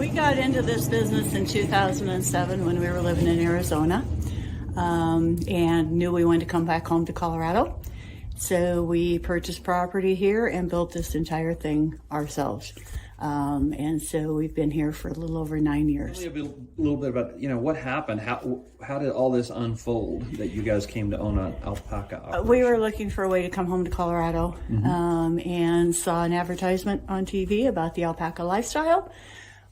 We got into this business in 2007 when we were living in Arizona, and knew we wanted to come back home to Colorado. So we purchased property here and built this entire thing ourselves. And so we've been here for a little over 9 years. Tell me a little bit about, what happened? How did all this unfold that you guys came to own an alpaca operation? We were looking for a way to come home to Colorado, and saw an advertisement on TV about the alpaca lifestyle.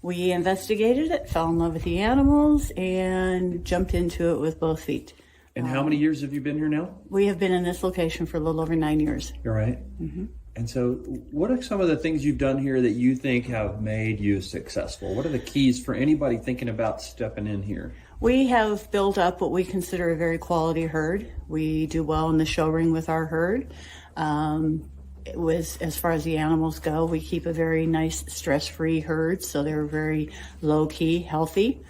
We investigated it, fell in love with the animals, and jumped into it with both feet. And how many years have you been here now? We have been in this location for a little over 9 years. You're right. And so what are some of the things you've done here that you think have made you successful? What are the keys for anybody thinking about stepping in here? We have built up what we consider a very quality herd. We do well in the show ring with our herd. As far as the animals go, we keep a very nice stress-free herd, so they're very low-key, healthy.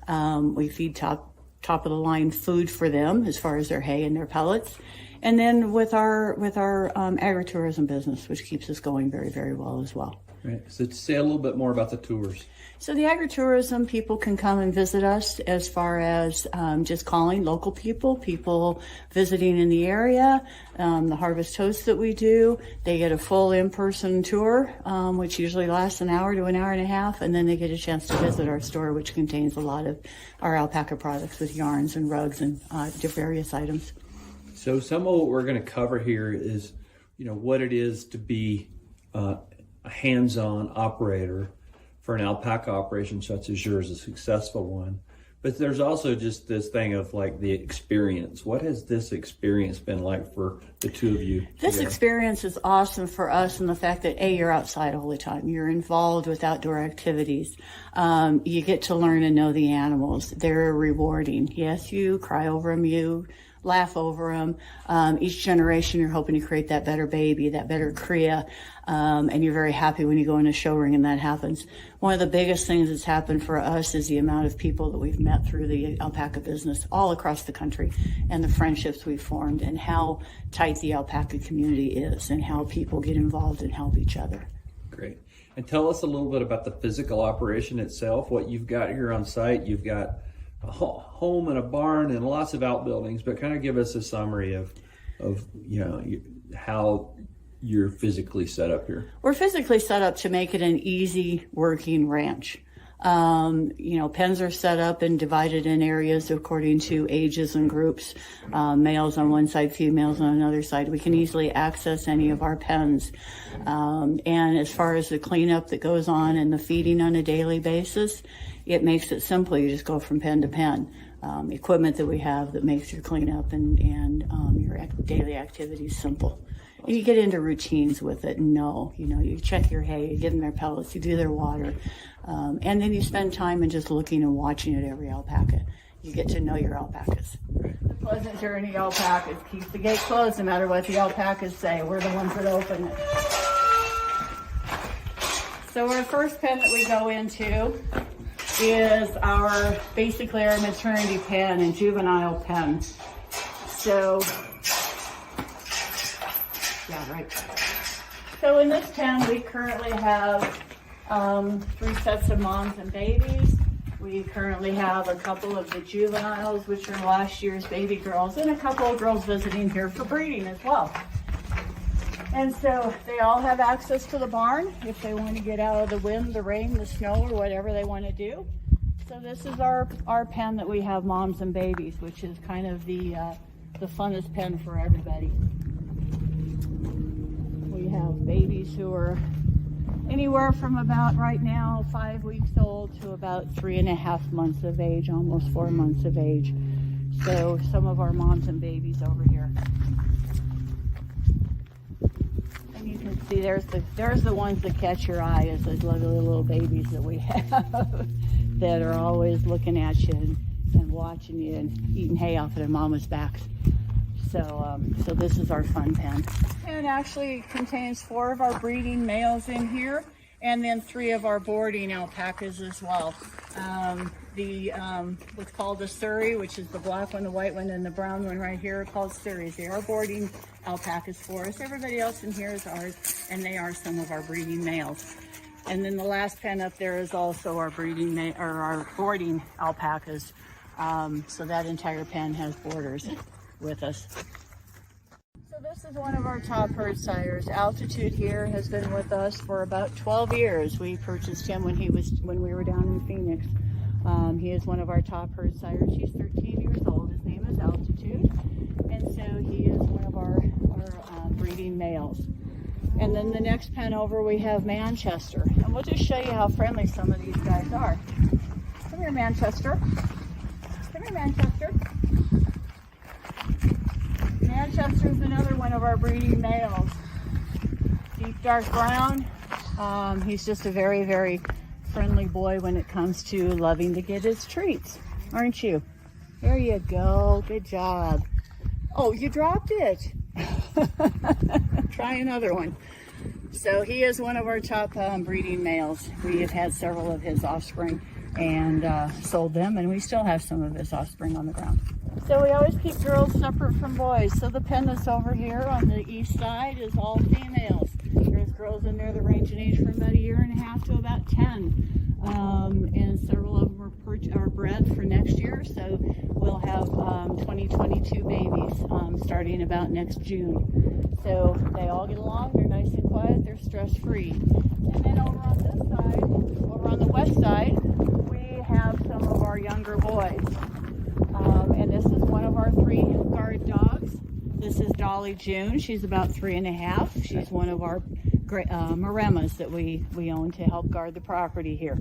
We feed top of the line food for them as far as their hay and their pellets. And then with our agritourism business, which keeps us going very, very well as well. Right. So say a little bit more about the tours. So the agritourism, people can come and visit us as far as just calling local people visiting in the area, the harvest toast that we do. They get a full in-person tour, which usually lasts an hour to an hour and a half, and then they get a chance to visit our store, which contains a lot of our alpaca products with yarns and rugs and various items. So some of what we're going to cover here is, what it is to be a hands-on operator for an alpaca operation such as yours, a successful one. But there's also just this thing of like the experience. What has this experience been like for the two of you? This experience is awesome for us in the fact that you're outside all the time. You're involved with outdoor activities. You get to learn and know the animals. They're rewarding. Yes, you cry over them, you laugh over them. Each generation, you're hoping to create that better baby, that better cria, and you're very happy when you go in a show ring and that happens. One of the biggest things that's happened for us is the amount of people that we've met through the alpaca business all across the country, and the friendships we've formed, and how tight the alpaca community is, and how people get involved and help each other. Great. And tell us a little bit about the physical operation itself, what you've got here on site. You've got a home and a barn and lots of outbuildings, but kind of give us a summary of how you're physically set up here. We're physically set up to make it an easy working ranch. Pens are set up and divided in areas according to ages and groups. Males on one side, females on another side. We can easily access any of our pens. And as far as the cleanup that goes on and the feeding on a daily basis, it makes it simple. You just go from pen to pen. Equipment that we have that makes your cleanup and your daily activities simple. And you get into routines with it. You check your hay, you give them their pellets, you do their water. And then you spend time in just looking and watching at every alpaca. You get to know your alpacas. The pleasant journey alpacas keep the gate closed no matter what the alpacas say. We're the ones that open it. So our first pen that we go into is basically our maternity pen and juvenile pen. So in this pen we currently have 3 sets of moms and babies. We currently have a couple of the juveniles, which are last year's baby girls, and a couple of girls visiting here for breeding as well. And so they all have access to the barn if they want to get out of the wind, the rain, the snow, or whatever they want to do. So this is our pen that we have moms and babies, which is kind of the funnest pen for everybody. We have babies who are anywhere from about right now 5 weeks old to about 3.5 months of age, almost 4 months of age. So some of our moms and babies over here. And you can see there's the ones that catch your eye, is those little babies that we have that are always looking at you and watching you and eating hay off of their mama's backs. So this is our fun pen. And actually contains 4 of our breeding males in here, and then 3 of our boarding alpacas as well. What's called the Surrey, which is the black one, the white one, and the brown one right here are called Surreys. They are boarding alpacas for us. Everybody else in here is ours, and they are some of our breeding males. And then the last pen up there is also our our boarding alpacas. So that entire pen has boarders with us. So this is one of our top herd sires. Altitude here has been with us for about 12 years. We purchased him when we were down in Phoenix. He is one of our top herd sires. He's 13 years old. His name is Altitude. And so he is one of our breeding males. And then the next pen over we have Manchester. And we'll just show you how friendly some of these guys are. Come here, Manchester. Come here, Manchester. Manchester is another one of our breeding males. Deep dark brown. He's just a very, very friendly boy when it comes to loving to get his treats, aren't you? There you go. Good job. Oh, you dropped it. Try another one. So he is one of our top breeding males. We have had several of his offspring and sold them, and we still have some of his offspring on the ground. So we always keep girls separate from boys. So the pen that's over here on the east side is all females. There's girls in there that range in age from about 1.5 to about 10. And several of them are bred for next year. So we'll have 2022 babies starting about next June. So they all get along. They're nice and quiet. They're stress-free. And then over on this side, over on the west side, we have some of our younger boys. And this is one of our 3 guard dogs. This is Dolly June. She's about 3.5. She's one of our Maremas that we own to help guard the property here.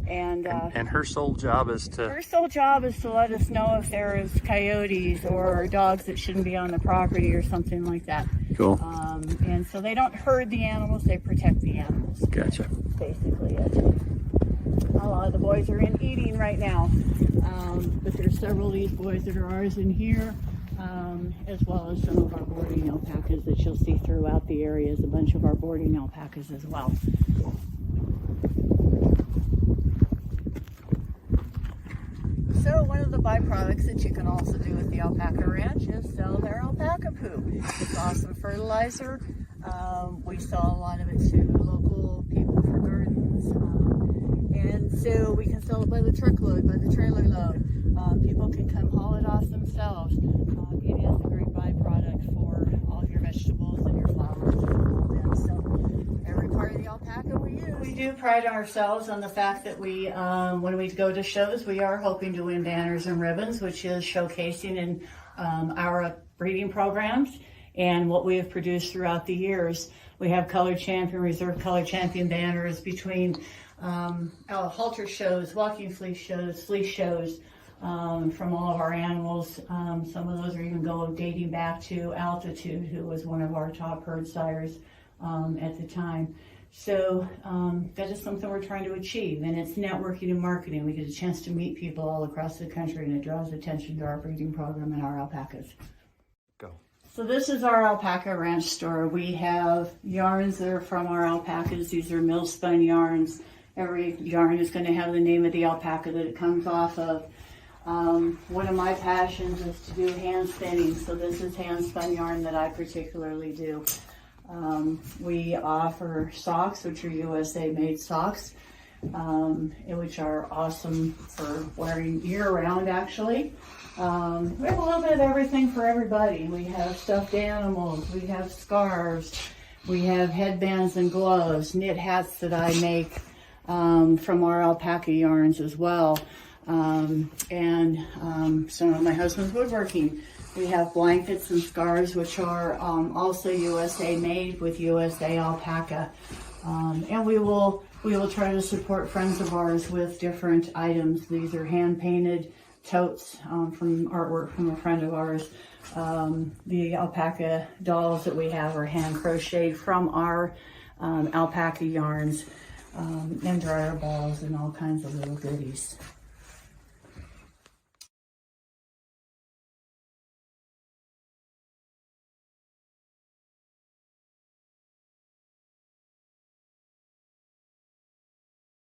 And her sole job is to let us know if there is coyotes or dogs that shouldn't be on the property or something like that. Cool. And so they don't herd the animals, they protect the animals. Gotcha. Basically it. A lot of the boys are in eating right now. But there's several of these boys that are ours in here, as well as some of our boarding alpacas that you'll see throughout the areas, a bunch of our boarding alpacas as well. So one of the byproducts that you can also do with the alpaca ranch is sell their alpaca poo. It's awesome fertilizer. We sell a lot of it to local people for gardens. And so we can sell it by the truckload, by the trailer load. People can come haul it off themselves. It is a great byproduct for all of your vegetables and your flowers and all that. So every part of the alpaca we use. We do pride ourselves on the fact that we, when we go to shows, we are hoping to win banners and ribbons, which is showcasing in our breeding programs and what we have produced throughout the years. We have color champion, reserve color champion banners between halter shows, walking fleece shows from all of our animals. Some of those are even dating back to Altitude, who was one of our top herd sires at the time. So that is something we're trying to achieve, and it's networking and marketing. We get a chance to meet people all across the country, and it draws attention to our breeding program and our alpacas. Go. So this is our alpaca ranch store. We have yarns that are from our alpacas. These are mill spun yarns. Every yarn is going to have the name of the alpaca that it comes off of. One of my passions is to do hand spinning, so this is hand spun yarn that I particularly do. We offer socks, which are USA made socks, which are awesome for wearing year round actually. We have a little bit of everything for everybody. We have stuffed animals, we have scarves, we have headbands and gloves, knit hats that I make from our alpaca yarns as well. And some of my husband's woodworking. We have blankets and scarves, which are also USA made with USA alpaca. And we will try to support friends of ours with different items. These are hand painted totes from artwork from a friend of ours. The alpaca dolls that we have are hand crocheted from our alpaca yarns, and dryer balls and all kinds of little goodies.